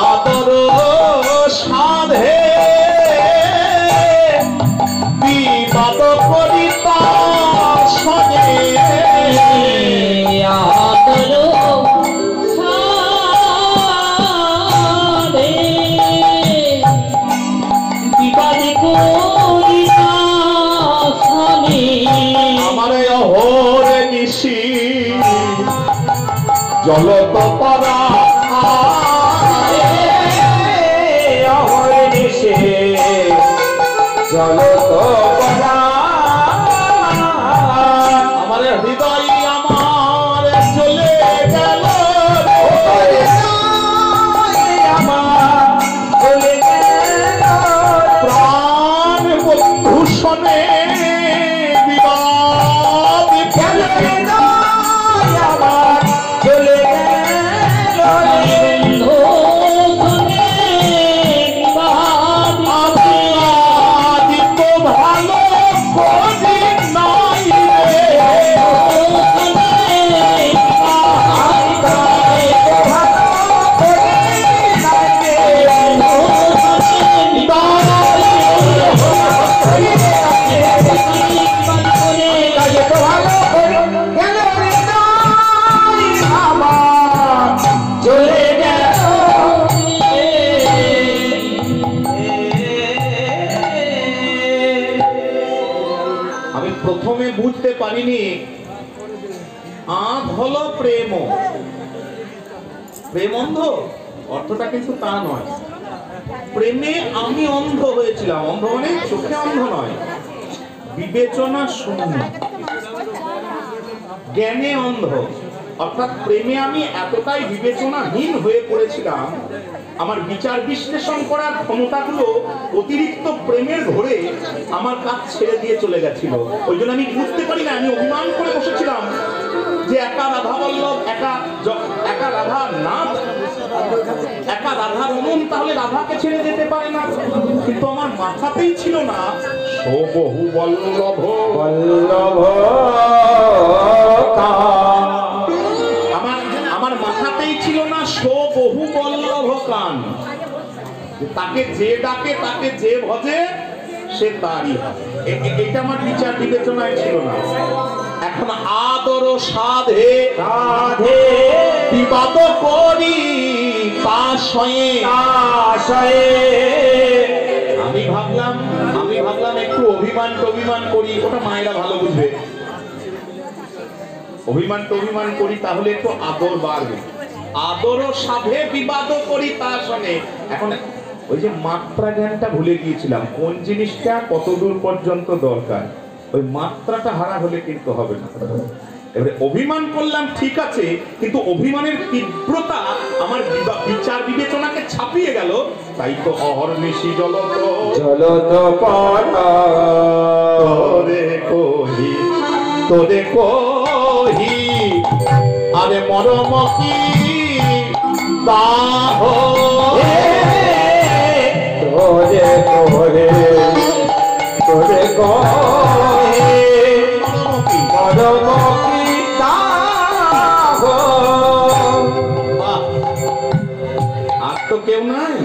আদর সাধে বিবাদ করি তার সঙ্গে জলত পরা নিশে জলত পরা আমার হৃদয় আমার চলে গেল আমার চলে গেল প্রাণ বন্ধু শোনে বিবাদ ফেলে আমার চলে প্রথমে বুঝতে পারিনি আঁধ হলো প্রেম। প্রেম অন্ধ অর্থটা কিন্তু তা নয়। প্রেমে আমি অন্ধ হয়েছিলাম। অন্ধ মানে চোখে অন্ধ নয়, বিবেচনা শূন্য, জ্ঞানে অন্ধ। অর্থাৎ প্রেমে আমি এতটাই বিবেচনাহীন হয়ে পড়েছিলাম, আমার বিচার বিশ্লেষণ করার ক্ষমতাগুলো অতিরিক্ত প্রেমের ঘোরে আমার কাজ ছেড়ে দিয়ে চলে গেছিল। ওই জন্য আমি বুঝতে পারি না, আমি অভিমান করে বসেছিলাম যে একা রাধা বল্লভ, একা রাধা নাথ, একা রাধা রমন, তাহলে রাধাকে ছেড়ে যেতে পারে না। কিন্তু আমার মাথাতেই ছিল না সবহু বল্লভ বল্লভ, আমার মাথাতেই ছিল না সবহু বল্লভ কান। তাকে যে ডাকে, তাকে যে ভজে, সে তারই হবে। এটা আমার বিচার বিবেচনায় ছিল না। এখন আদর সাধে সাধে বিবাদ করি তার সয়ে। আমি ভাবলাম একটু অভিমান করি, ওটা মায়েরা ভালো বুঝবে। অভিমান করি তাহলে একটু আদর বাড়বে। আদর সাধে বিবাদ করি তার সঙ্গে। এখন ওই যে মাত্রা জ্ঞানটা ভুলে গিয়েছিলাম, কোন জিনিসটা কত দূর পর্যন্ত দরকার, ওই মাত্রাটা হারা হলে কিন্তু হবে না। এবারে অভিমান করলাম ঠিক আছে, কিন্তু অভিমানের তীব্রতা আমার বিচার বিবেচনাকে ছাপিয়ে গেল। তাই তো অহর্নিশি জলত তোরে কহি আরে মরম কি দাহ তোরে কহি মরম কি দাহ। আর তো কেউ নাই।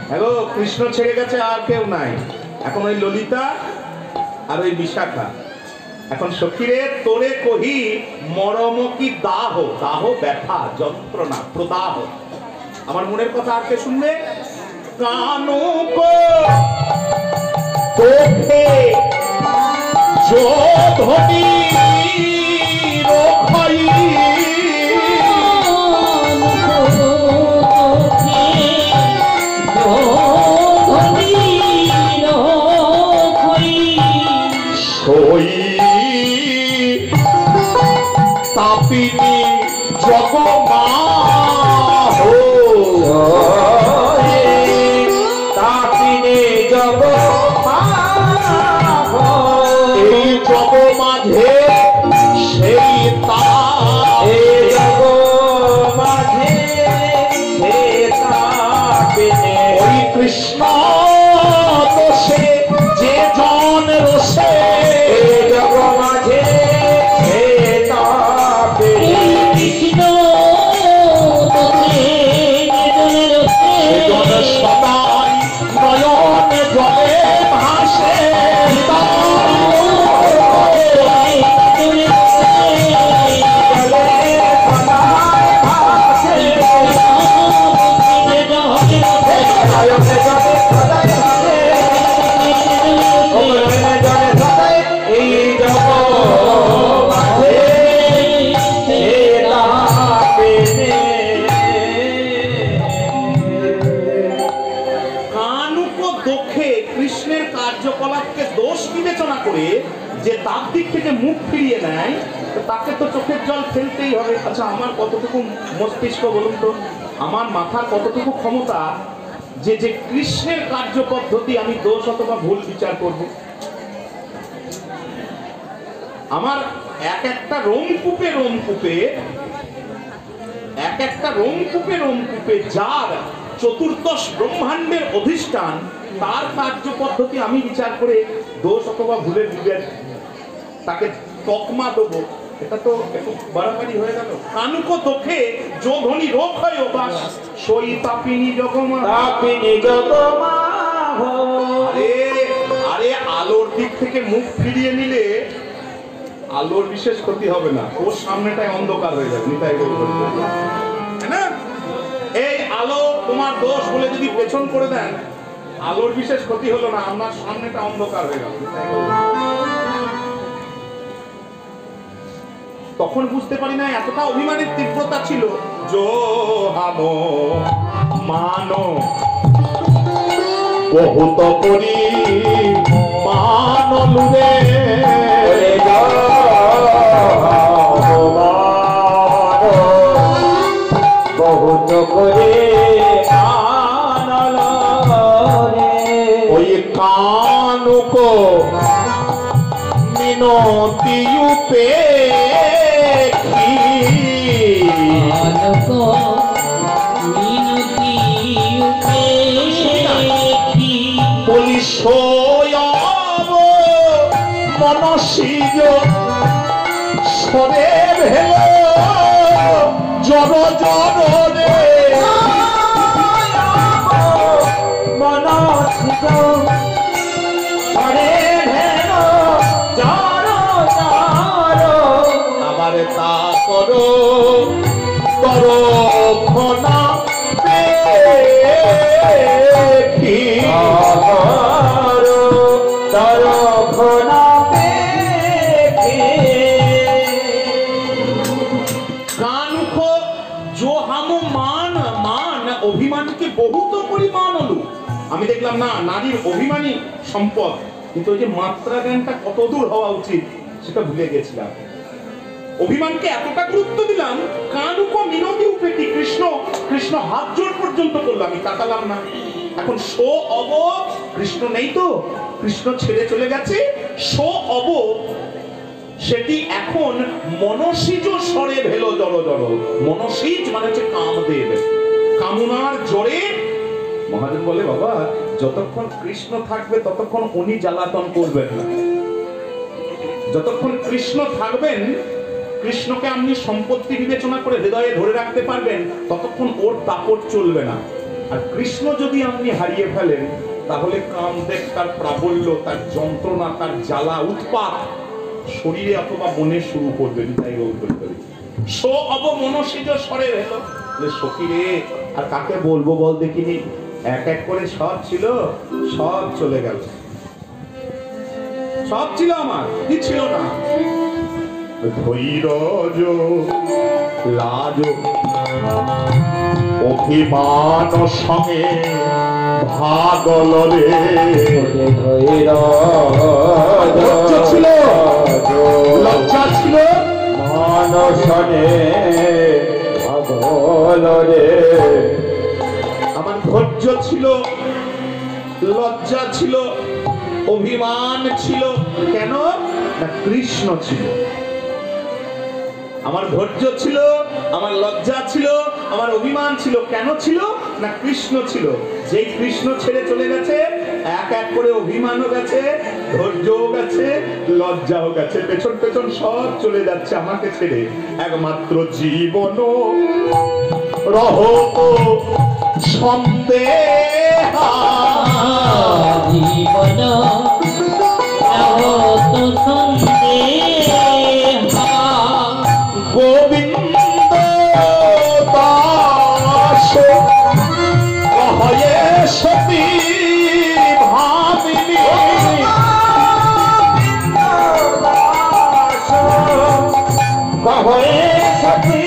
হ্যালো, কৃষ্ণ ছেড়ে গেছে, আর কেউ নাই। এখন ওই ললিতা আর ওই বিশাখা। এখন সখীরে তোরে কহি মরম কি দাহ। দাহ ব্যথা, যন্ত্রণা, প্রদাহ। আমার মনের কথা আর কে শুনবে? কানু কো তোকে যোধনি রোখাই তাপিনী জগমা হো তাপিনী জগমা হো। এই জগ মাঝে সেই জগ মাঝে সেই তাপিনী ওই কৃষ্ণ দোষে যে জন রোষে জগ মাঝে আমার দিক থেকে মুখ ফিরিয়ে নেয় তাকে তো চোখের জল ফেলতেই হবে। আচ্ছা, আমার কতটুকু মস্তিষ্ক বলুন তো, আমার মাথার কতটুকু ক্ষমতা যে যে কৃষ্ণের কার্য পদ্ধতি আমি দোষ অথবা ভুল বিচার করব? আমার এক একটা রোমকূপে যার চতুর্দশ ব্রহ্মাণ্ডের অধিষ্ঠান, তার কার্য পদ্ধতি আমি বিচার করে দোষ অথবা ভুলের বিবেক তাকে তকমা দেবো, এটা তো একটু বাড়াবাড়ি হয়ে গেল। কানুক দোখে যোধনী রোগ হয় বাস, সই তাপিনী জগমা। আরে আলোর দিক থেকে মুখ ফিরিয়ে নিলে আলোর বিশেষ ক্ষতি হবে না, ওর সামনেটাই অন্ধকার হয়ে যাবে। নিতাই না, এই আলো তোমার দোষ বলে যদি পেছন করে দেন, আলোর বিশেষ ক্ষতি হলো না, আমার সামনেটা অন্ধকার হয়ে গেল। তখন বুঝতে পারি না এতটা অভিমানের তীব্রতা ছিল। জোহামো মানো বহুত করি মানলুরে, বহুত করে ওই কানুক মিনতি উপেক্ষী, বলি সোয়াব মনসিজ সরে ভেল জর জর রে, মনসিজ সরে ভেল জর জর, আবার তা করো তরক্ষণা পেখি, তরক্ষণা পেখি। কানুখ জোহামো মান মান, অভিমানকে বহুত পরিমাণ হলো। আমি দেখলাম না, নারীর অভিমানী সম্পদ, কিন্তু ওই যে মাত্রা জ্ঞানটা কত দূর হওয়া উচিত সেটা ভুলে গেছিলাম। অভিমানকে এতটা গুরুত্ব দিলাম, কানুক মিনতি উপেক্ষী, কৃষ্ণ হাত জোড় পর্যন্ত করলো, আমি তাকালাম না। এখন সো অব, কৃষ্ণ নেই তো, কৃষ্ণ ছেড়ে চলে গেছে, সো অব সেটি এখন মনসিজ স্বরে ভেলো জড় জড়। মনসিজ মানে হচ্ছে কামদেব, কামনার জোরে। মহাজন বলে, বাবা যতক্ষণ কৃষ্ণ থাকবে ততক্ষণ উনি জ্বালাতন করবেন না, যতক্ষণ কৃষ্ণ থাকবেন, কৃষ্ণকে আপনি সম্পত্তি বিবেচনা করে হৃদয়ে ধরে রাখতে পারবেন, ততক্ষণ ওর দাপট চলবে না। আর কৃষ্ণ যদি আপনি হারিয়ে ফেলেন, তাহলে কামদেব তার প্রাবল্য, তার যন্ত্রণা, তার জ্বালা উৎপাত শরীরে অথবা মনে শুরু করবে। তাই বলতে সো অব মনসিজ স্বরে হলো, সখী রে আর কাকে বলবো বল দেখিনি, এক এক করে সব ছিল, সব চলে গেল। সব ছিল আমার, কি ছিল না? ধৈর্য লাজ অভিমান সঙ্গে ভাগল রে, ধৈর্য ছিল, লজ্জা ছিল, মানসনে ভাগল রে। আমার ধৈর্য ছিল, লজ্জা ছিল, অভিমান ছিল। কেন না? কৃষ্ণ ছিল। আমার ধৈর্য ছিল, আমার লজ্জা ছিল, আমার অভিমান ছিল। কেন ছিল না? কৃষ্ণ ছিল। যেই কৃষ্ণ ছেড়ে চলে গেছে, এক এক করে অভিমানও গেছে, ধৈর্যও গেছে, লজ্জাও গেছে, পেছন পেছন সব চলে যাচ্ছে আমাকে ছেড়ে। একমাত্র জীবন রহত সন্দেহ, জীবন রহত সন্দেহ, গোবিন্দ দাস কহয়ে সতী ভামিনী, কহয়ে সতী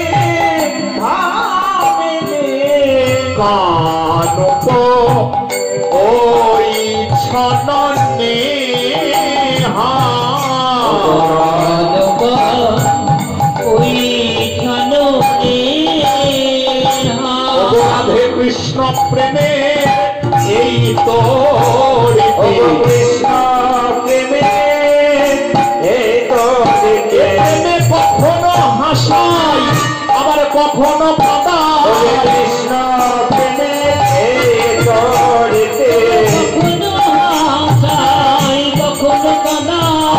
ভামিনী, কানুক ওই ছননে হা আশায় আবার কখনো ফাঁদা কৃষ্ণ প্রেমে করিতে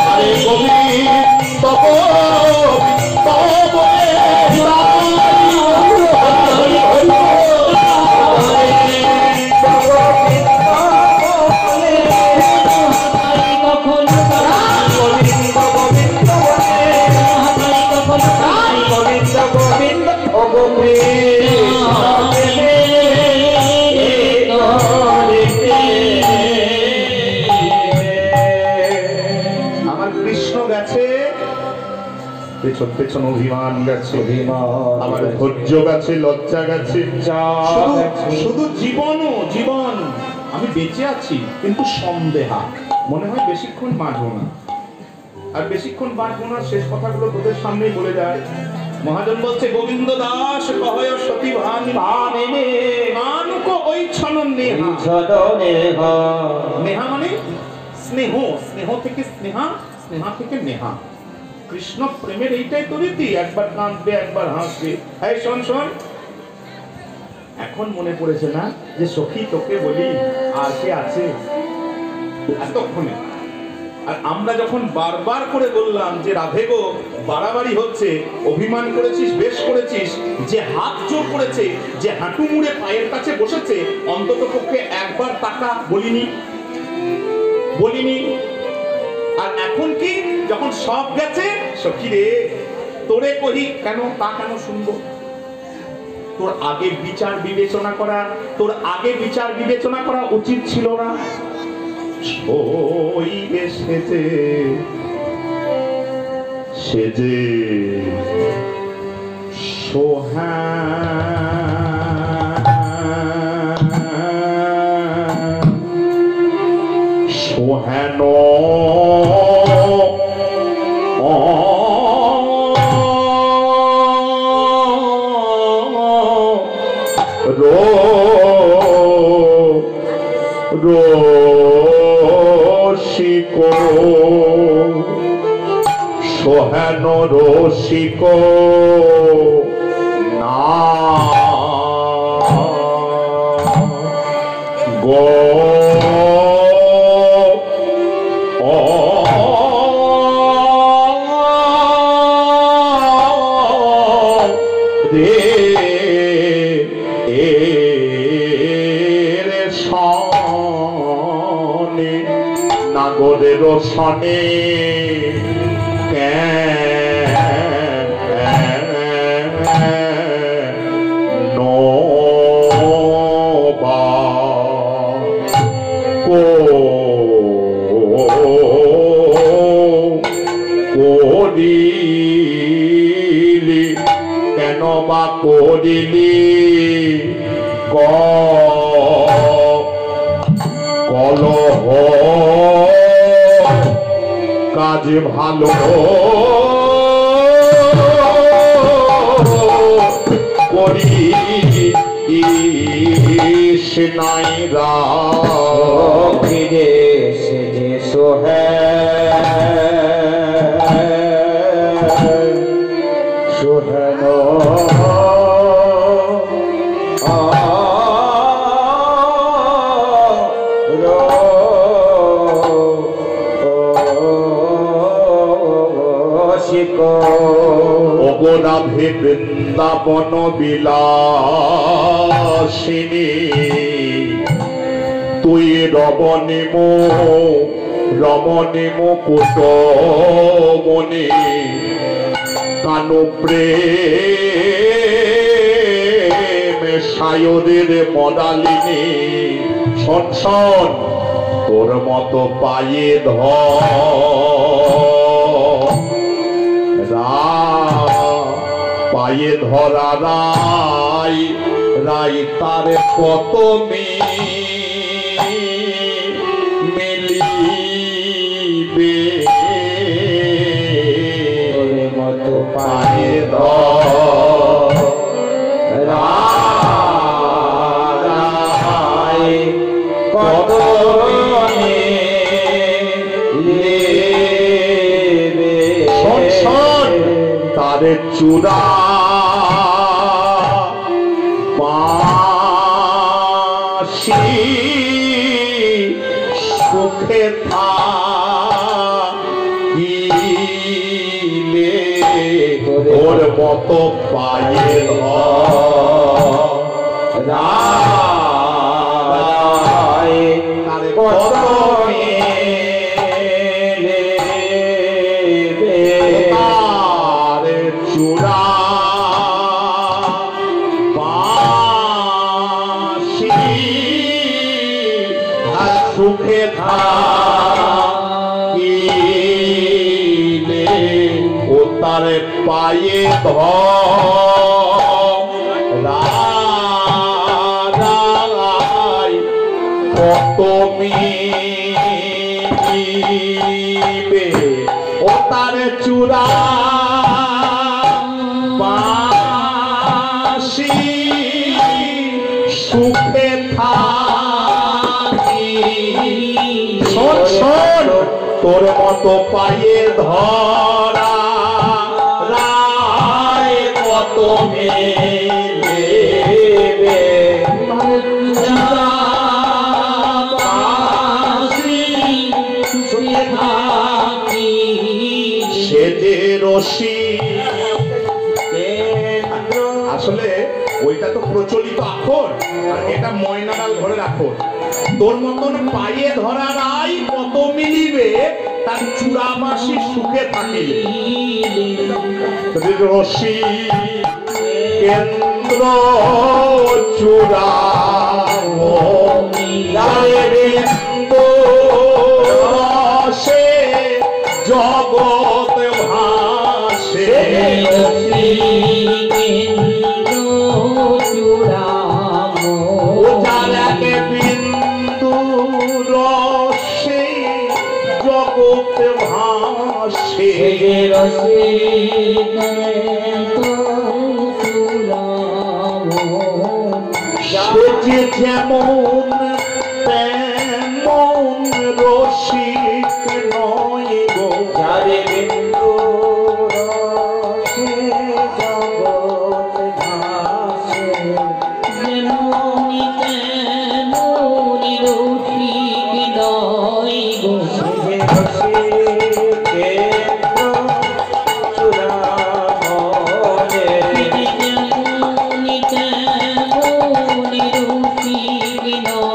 আরে গোবিন্দ গোবিন্দ বলে আমার কৃষ্ণ গেছে পেছন পেছন অভিমান গেছে আমার ধৈর্য গেছে লজ্জা গেছে শুধু জীবন আমি বেঁচে আছি কিন্তু সন্দেহা মনে হয় বেশিক্ষণ বাঁচবো না আর বেশিক্ষণ বাঁচবো না শেষ কথাগুলো তোদের সামনেই বলে যায় মহাজন বলছে গোবিন্দ দাস কহয় সতী ভামিনে মানুক ওই ছনন নেহা নেহা মানে স্নেহ স্নেহ থেকে স্নেহা স্নেহা থেকে নেহা কৃষ্ণ প্রেমের এইটাই তো রীতি একবার কাঁদবে একবার হাসবে এই শোন শোন এখন মনে পড়েছে না যে সখী তোকে বলি আর কে আছে এতক্ষণে আর আমরা যখন বারবার করে বললাম যে রাধে গো বাড়াবাড়ি হচ্ছে অভিমান করেছিস বেশ করেছিস যে হাত জোর করেছে যে হাঁটু মুড়ে পায়ের কাছে বসেছে অন্তত পক্ষে একবার টাকা বলিনি আর এখন কি যখন সব গেছে সখী রে তোরে কহি কেন তা কেন শুনবো তোর আগে বিচার বিবেচনা করা উচিত ছিল না ওই সেজে সোহান রসিক সোহান রসিক না গো নাগরের সনে কেন বা করিলি কলহ কাজ ভালো করিস নাই ফিরে সে যে সোহেন রাধে বৃন্দাবন বিলাসিনী তুই রমণী মুকুটমণি কানু প্রেম সায়রের মদালিনী শোন শোন তোর মতো পায়ে পায়ে ধরা রাই তার কত মিলিবে মতো পায়ে ধরাই কত তার চূড়া বাঁশি সুখে থাকিলে ওর মতো পায়ে ধরায় কত চূড়া বাঁশি আর সুখে থাকিলে ও তার পায়ে ধরায় কত মিলিবে ও তার চূড়া বাঁশি সুখে থাকি শোন শোন তোর মতো পায়ে ধরা রায় কত মেলেবে সে যে রশি আসলে ওইটা তো প্রচলিত আখর আর এটা ময়নাডাল ঘরের আখর। তোর মতন পায়ে ধরা রাই কত মিলিবে তার চূড়া বাঁশি সুখে থাকিলে রশি কেন্দ্র চূড়া রসে জগৎ ভাসে বিন্দু রসে জগৎ ভাসে সে যেমন তেমন রসিক নয় গো যারে বিন্দু রসে জগৎ ভাসে বিনয়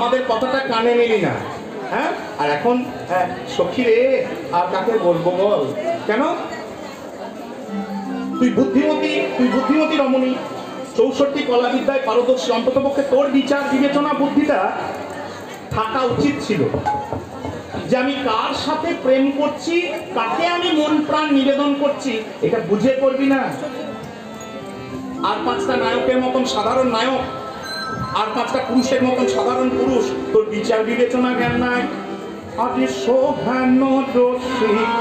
আমাদের কথাটা কানে নিলি না, হ্যাঁ? আর এখন সখী রে, আর কাকে বলবো বল? কেন? তুই বুদ্ধিমতী রমণী, 64 কলা বিদ্যায় পারদর্শী, অন্ততপক্ষে তোর বিচার বিবেচনা বুদ্ধিটা থাকা উচিত ছিল যে আমি কার সাথে প্রেম করছি, কাকে আমি মন প্রাণ নিবেদন করছি, এটা বুঝে করবি না। আর 5টা নায়কের মতন সাধারণ নায়ক, আর 5টা পুরুষের মতন সাধারণ পুরুষ, তোর বিচার বিবেচনা জ্ঞান নাই। আরে শোভান রসিক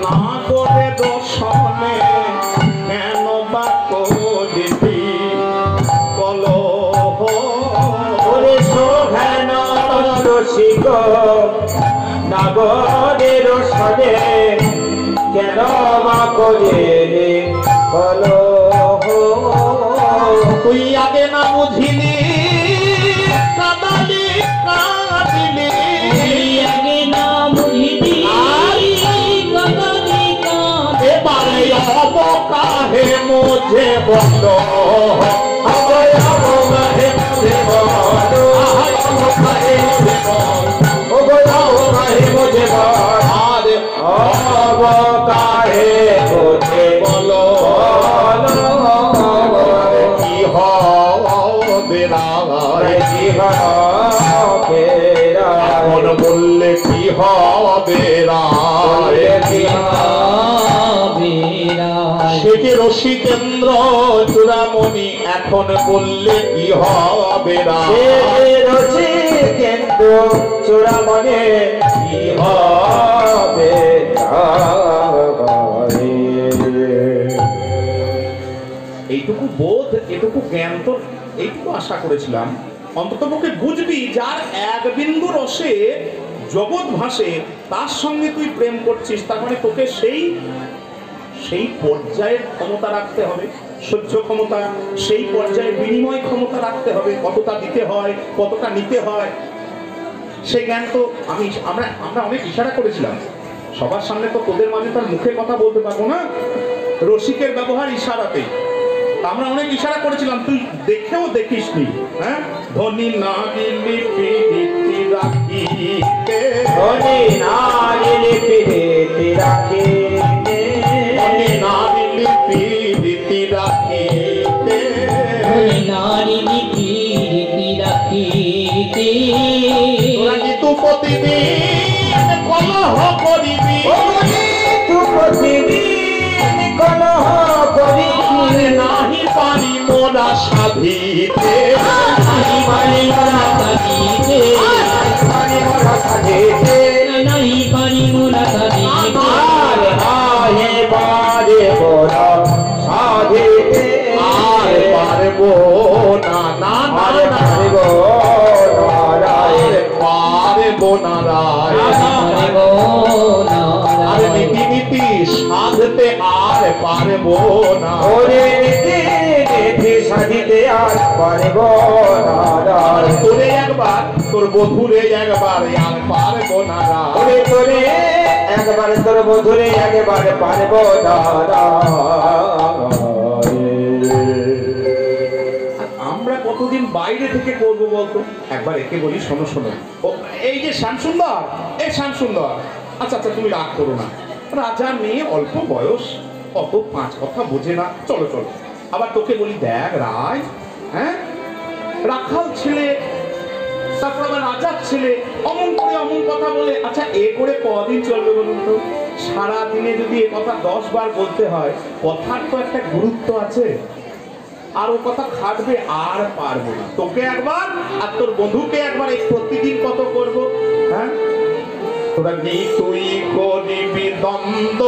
না করে দর্শনে কেন বা করবি কলহ? ওরে শোভান রসিক নাগরের সনে কেন বা করে কলহ? তুই আগে না বুঝিলি, কাঁদালি কাঁদিলি, আগে না বুঝিলি, এবারে অবকাহে মুঝে বন্ধ, অবকাহে মুঝে বন্ধ, অবকাহে মুঝে বন্ধ, অবকাহে মুঝে বন্ধ, আরে অবকাহে মুঝে বলো কি হবে রায়, কি হবে এখন বললে কি হবে রায়, সে যে রসিকেন্দ্র চূড়ামণি এখন বললে কি হবে রায়, রসিকেন্দ্র চূড়ামণি কি হবে এইটুকু বোধ, এটুকু জ্ঞান তো এইটুকু আশা করেছিলাম। অন্ততপক্ষে বুঝবি যার এক বিন্দু রসে জগৎ ভাসে তার সঙ্গে তুই প্রেম করছিস, তার মানে তোকে সেই পর্যায়ের ক্ষমতা রাখতে হবে, সহ্য ক্ষমতা, সেই পর্যায়ে বিনিময় ক্ষমতা রাখতে হবে, কতটা দিতে হয়, কতটা নিতে হয়, সেই জ্ঞান তো আমরা অনেক ইশারা করেছিলাম। সবার সামনে তো তোদের মাঝে তার মুখে কথা বলতে পারবো না, রসিকের ব্যবহার ইশারাতেই। আমরা অনেক ইশারা করেছিলাম, তুই দেখেও দেখিসনি। হ্যাঁ, ধনী নাগিলি পিরিতি রাখিতে, ধনী নাগিলি পিরিতি রাখিতে, ধনী নাগিলি পিরিতি রাখিতে, ধনী নাগিলি পিরিতি রাখিতে, তোরা কি তু প্রতিদিন কলহ করিবি, তু প্রতিদিন কলহ করিবি, নাহি পারি মোরা সাধিতে, নাহি পারি মোরা সাধিতে, পারি মোরা সাধিতে, নাহি পারি মোরা সাধিতে, আর নাহি পারি মোরা সাধিতে, আর পারবো না, না না না পারবো না রায়, আর নীতি নীতি সাধতে আর পারবো না, ওরে নীতি নীতি সাধিতে আর পারবো না, আর তোরে একবার তোর বধুরে একবার আর পারবো না রায়, ওরে তোরে একবার তোর বধুরে একবার পারবো না। আমরা কতদিন বাইরে থেকে করবো বলতো? একবার একে বলি, শোনো শোনো, এই যে শ্যামসুন্দর, এই শ্যামসুন্দর, আচ্ছা আচ্ছা তুমি রাগ করো না, রাজা মেয়ে, অল্প বয়স, অত 5 কথা বোঝে না, চলো চলো। আবার তোকে বলি, দেখ রায়, হ্যাঁ, রাখাল ছেলে, তারপর আবার রাজার ছেলে, অমন করে অমন কথা বলে, আচ্ছা এ করে কদিন চলবে বলুন তো? সারাদিনে যদি এ কথা 10 বার বলতে হয়, কথার তো একটা গুরুত্ব আছে, আর ও কথা খাটবে আর পারবো না। তোকে একবার আর তোর বন্ধুকে একবার, এই প্রতিদিন কত করবো? হ্যাঁ, তোরা কি তুই করিবি দ্বন্দ্ব,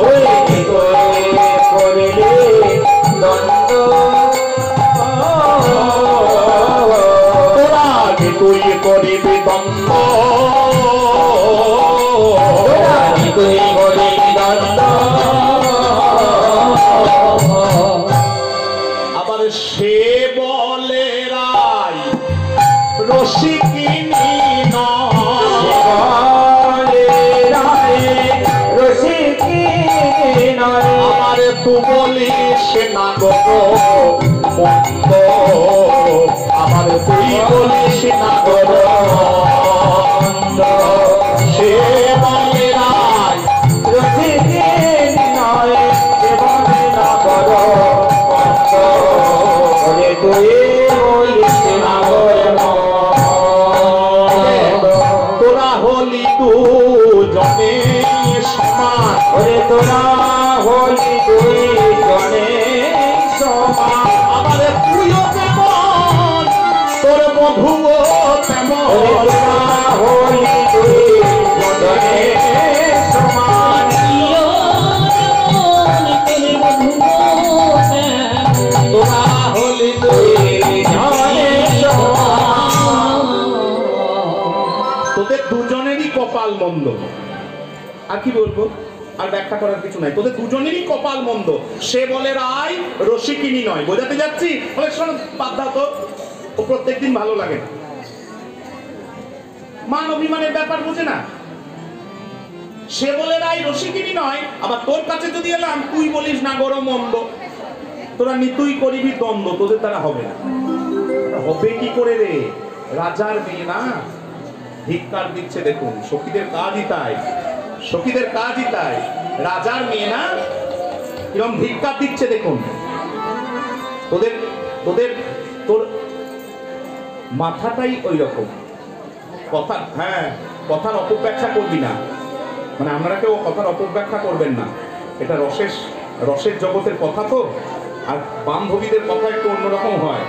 তোরা কি তুই করিবি দ্বন্দ্ব, তুই বলি দন্দ, আবার সে বলে রাই রসিকিনী রসিকি নয়, আমার তু বলিস সে নাগর মন্দ, আমার তুই বলিস নাগর মন্দ। সে বলে রায় রসিকে নয় সে বলে নাগর মন্দ, ওরে তুই বলিস নাগর মন্দ। তোরা হলি দুজনে সমান, ওরে তোরা হলি দুই জনে সমান, আমার তুইও তেমন তোর মধুও তেমন। ওরে তোরা হলি দুই জনে সমান, তোরা হলি দুই জনে সমান। তোদের দুজনেরই কপাল মন্দ, আর কি বলবো, আর ব্যাখ্যা করার কিছু নাই। তোদের দুজনেরই কপাল মন্দ। সে বলে রায় রসিকিনী নয়। বোঝাতে যাচ্ছি? বলে শোনো বাদ দাও তো, ও প্রত্যেকদিন ভালো লাগে না, মান অভিমানের ব্যাপার বোঝে না। সে বলে রায় রসিকিনী নয়, আবার তোর কাছে যদি এলাম তুই বলিস না গরো মন্দ, তোরা নিতুই করিবি দ্বন্দ্ব, তোদের দ্বারা হবে না। হবে কি করে রে? রাজার মেয়ে না, ধিক্কার দিচ্ছে দেখুন। সখীদের কাজই তাই, সখীদের কাজই তাই। রাজার মেয়ে না, এবং ধিক্কার দিচ্ছে দেখুন। তোদের তোদের তোর মাথাটাই ওই রকম। কথা, হ্যাঁ, কথার অপব্যাখ্যা করবি না, মানে আমরা কেউ কথার অপব্যাখ্যা করবেন না। এটা রসের জগতের কথা তো, আর বান্ধবীদের কথা একটু অন্যরকম হয়।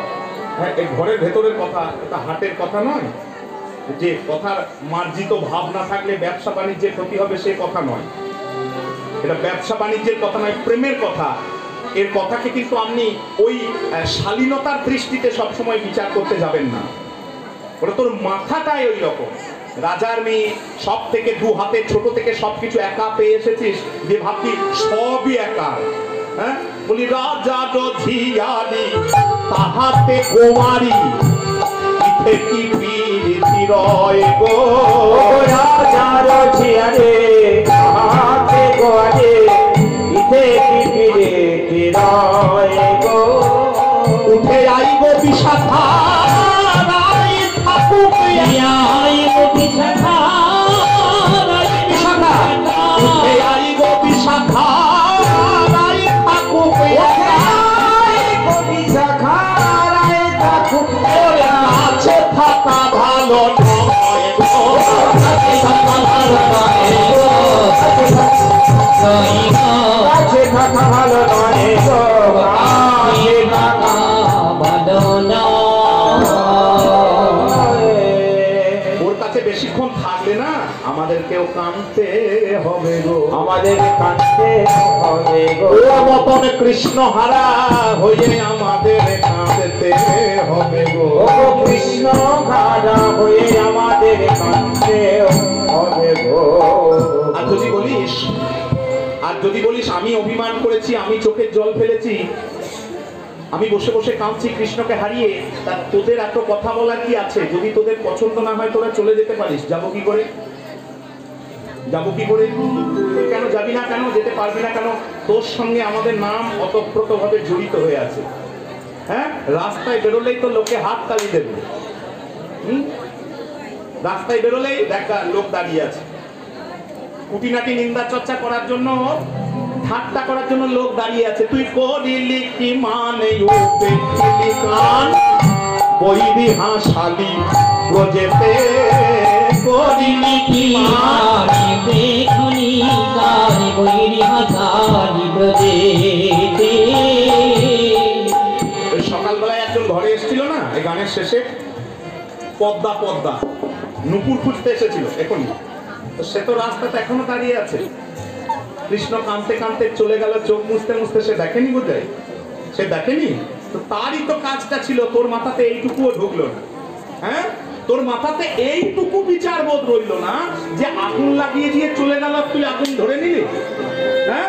হ্যাঁ, এই ঘরের ভেতরের কথা, এটা হাটের কথা নয়। যে কথার মার্জিত ভাব না থাকলে ব্যবসা বাণিজ্যের ক্ষতি হবে সে কথা নয়। এটা ব্যবসা বাণিজ্যের কথা নয়, প্রেমের কথা। এর কথাকে কিন্তু আপনি ওই শালীনতার দৃষ্টিতে সবসময় বিচার করতে যাবেন না। ওটা তোর মাথাটাই ওই রকম। রাজার মেয়ে, সব থেকে দু হাতে ছোট থেকে সবকিছু একা পেয়ে এসেছিস, যে ভাবছি সবই একা। হ্যাঁ, বলি রাজা ঝিয়ারি তাহাতে কুমারী কি প্রীতি রয় গো, রাজার ঝিয়ারে হাতে গোয়ারে ইতে কি প্রীতি রয় গো। উঠে আইব বিশাখা রায় থাকুক, আইব বিশাখা বিশাখা উঠে আইব বিশাখা রায় থাকুক, কাছে থাকা ভালো নয় গো, কাছে থাকা ভালো নয় গো, ওর কাছে বেশিক্ষণ থাকলে না আমাদেরকেও কাঁদতে হবে গো, আমাদের কাঁদতে হবে গো। ওর মতন কৃষ্ণ হারা হয়ে আমাদের কাঁদতে হবে গো। ও কৃষ্ণ খাজা হয়ে আমাদের কাঁদতে হবে গো। আর যদি বলিস আমি অভিমান করেছি, আমি চোখের জল ফেলেছি, আমি বসে বসে কাঁদছি কৃষ্ণকে হারিয়ে, তা তোদের এত কথা বলার কি আছে? যদি তোদের পছন্দ না হয় তোরা চলে যেতে পারিস। যাবো কি করে? কেন যাবি না? কেন যেতে পারবি না? কেন? তোর সঙ্গে আমাদের নাম অতপ্রতভাবে জড়িত হয়ে আছে। হ্যাঁ, রাস্তায় বেরোলেই তো লোকে হাত তালি দেবে। রাস্তায় বেরোলেই দেখা লোক দাঁড়িয়ে আছে, কুটিনাটি নিন্দা চর্চা করার জন্য, ঠাট্টা করার জন্য লোক দাঁড়িয়ে আছে। তুই করিলি কি মানে উপেক্ষিলি কান, বৈরি হাসালি ব্রজেতে, করিলি কি মানে দেখুনি কারি বৈরি হাসালি ব্রজেতে। সকালবেলায় একজন ঘরে এসেছিল না, এই গানের শেষে, পদ্মা পদ্মা নুপুর খুঁজতে এসেছিল এখনই, তো সে তো রাস্তাতে এখনো দাঁড়িয়ে আছে। কৃষ্ণ কাঁদতে কাঁদতে চলে গেল, চোখ মুছতে মুছতে সে দেখেনি, বোধ সে দেখেনি। তো তারই তো কাজটা ছিল, তোর মাথাতে এইটুকুও ঢুকলো না। হ্যাঁ, তোর মাথাতে এইটুকু বিচার বোধ রইল না যে আগুন লাগিয়ে দিয়ে চলে গেল, তুই আগুন ধরে নিলি। হ্যাঁ,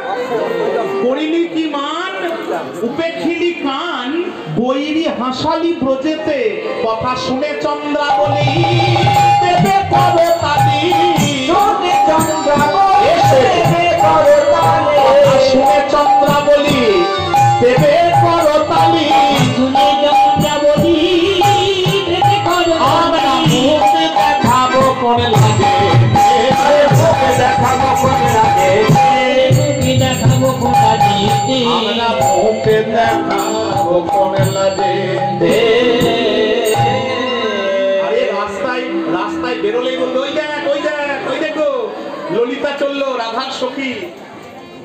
করিলি কি মান উপেক্ষিলি কান, বৈরি হাসালি ব্রজেতে, কথা শুনে চন্দ্রাবলী দেবে করতালি, চন্দ্রাবলী শুনে চন্দ্রাবলী দেবে করতালি শুনে চন্দ্রাবতী দেবে করতালি আমরা মুখ দেখাবো কোন লাগে মুখ দেখাবো কোন লাগে মুখে দেখাবো কোথা যেতে আমরা মুখে দেখাবো কোন লাগে আরে রাস্তায় বেরোলেই বলতো ওই দেখো ললিতা চললো, রাধার সখী।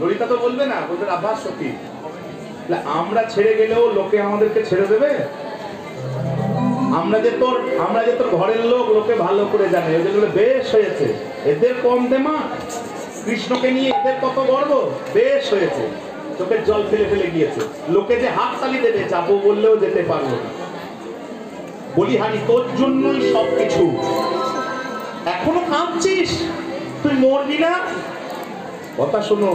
ললিতা তো বলবে না, বলবে রাধার সখী। আমরা ছেড়ে গেলেও লোকে আমাদেরকে ছেড়ে দেবে? আমরা যে তোর ঘরের লোক, লোকে ভালো করে জানে যেগুলো বেশ হয়েছে, এদের কম দেমা, কৃষ্ণকে নিয়ে এদের কত গর্ব, বেশ হয়েছে, চোখের জল ফেলে ফেলে গিয়েছে। লোকে যে হাত তালি দেবে, যাবো বললেও যেতে পারবো না। বলি হারি তোর জন্যই সবকিছু। এখনো কাঁদছিস, তুই মরবি না? কথা শোনো,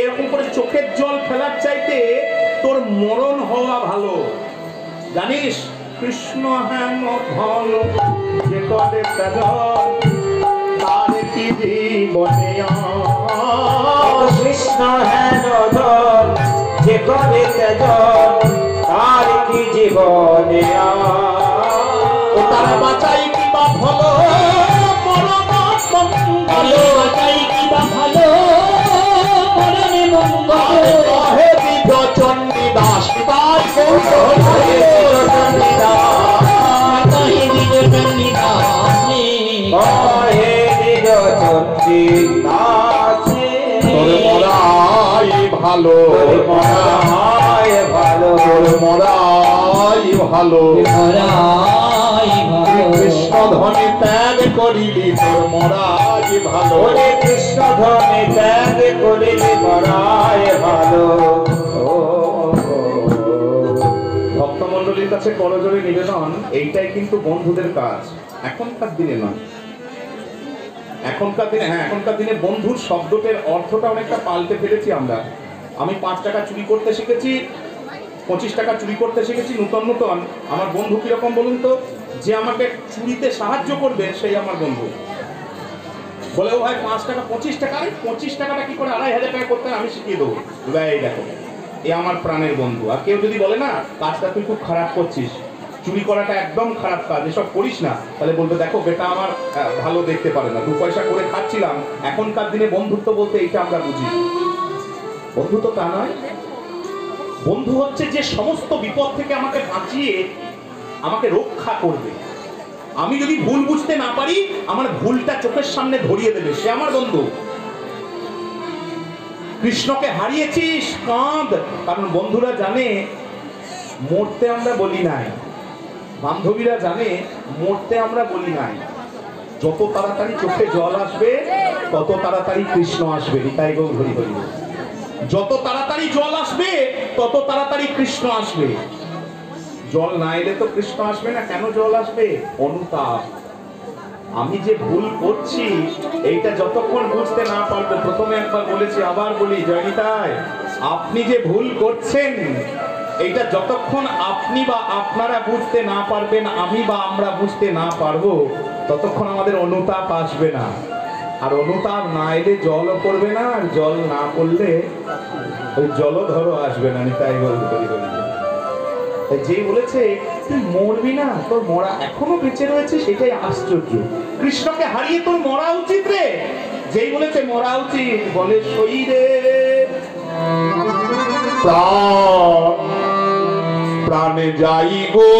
এরকম করে চোখের জল ফেলার চাইতে তোর মরণ হওয়া ভালো। জানিস কৃষ্ণ হেন ধন যে করে তেজন তার কি জীবনে কৃষ্ণ হেন ধন যে করে তেজন তার কি জীবনে ও তারা বাঁচাই কি বা ভালো মরণ মঙ্গল বাঁচাই কি বা ভালো মরণে মঙ্গল হে বিধ চণ্ডীদাস তাই ভালো মরাই ভালো কৃষ্ণ ধনে ত্যাগ করিলি তোর মরাই ভালো কৃষ্ণ ধনে ত্যাগ করিলি মরায় ভালো। ভক্তমণ্ডলীর কাছে করজোড়ে নিবেদন, এইটাই কিন্তু বন্ধুদের কাজ। এখনকার দিনে নয়, এখনকার দিনে বন্ধুর শব্দটার অর্থটা অনেকটা পাল্টে ফেলেছি আমরা। আমি 5 টাকা চুরি করতে শিখেছি, 25 টাকা চুরি করতে শিখেছি, নূতন আমার বন্ধু কিরকম বলুন তো? যে আমাকে চুরিতে সাহায্য করবে সেই আমার বন্ধু। বলে ও ভাই 5 টাকা 25 টাকা, 25 টাকাটা কি করে 2500 টাকা করতে আমি শিখিয়ে দেবো। এই দেখো, এ আমার প্রাণের বন্ধু। আর কেউ যদি বলে না কাজটা তুই খুব খারাপ করছিস, চুরি করাটা একদম খারাপ কাজ, এসব করিস না, তাহলে বলবে দেখো বেটা আমার ভালো দেখতে পারে না, 2 পয়সা করে খাচ্ছিলাম। এখনকার দিনে বন্ধুত্ব বলতে এইটা আমরা বুঝি। বন্ধু তো তা নয়। বন্ধু হচ্ছে যে সমস্ত বিপদ থেকে আমাকে বাঁচিয়ে আমাকে রক্ষা করবে। আমি যদি ভুল বুঝতে না পারি, আমার ভুলটা চোখের সামনে ধরিয়ে দেবে, সে আমার বন্ধু। কৃষ্ণকে হারিয়েছিস, কাঁদ, কারণ বন্ধুরা জানে মরতে আমরা বলি নাই, বান্ধবীরা জানে মরতে আমরা বলি নাই। যত তাড়াতাড়ি চোখে জল আসবে তত তাড়াতাড়ি কৃষ্ণ আসবে। নিতাই গৌর হরি হরি। যত তাড়াতাড়ি জল আসবে তত তাড়াতাড়ি কৃষ্ণ আসবে। জল না এলে তো কৃষ্ণ আসবে না। কেন জল আসবে? অনুতাপ। আমি যে ভুল করছি এইটা যতক্ষণ বুঝতে না পারবে, প্রথমে একবার বলেছি আবার বলি, জয়নিতাই, আপনি যে ভুল করছেন এইটা যতক্ষণ আপনি বা আপনারা বুঝতে না পারবেন, আমি বা আমরা বুঝতে না পারবো, ততক্ষণ আমাদের অনুতাপ আসবে না। আর অনুতাপ না এলে জলও পড়বে না, আর জল না পড়লে ওই জলধরও আসবে না। নিতাই গৌর হরি হরি। যে বলেছে তুই মরবি না, তোর মরা এখনো বেঁচে রয়েছে, সেটাই আশ্চর্য। কৃষ্ণকে হারিয়ে তোর মরা উচিত রে। যেই বলেছে মরা উচিত, বলে সই রে প্রাণে যাই গো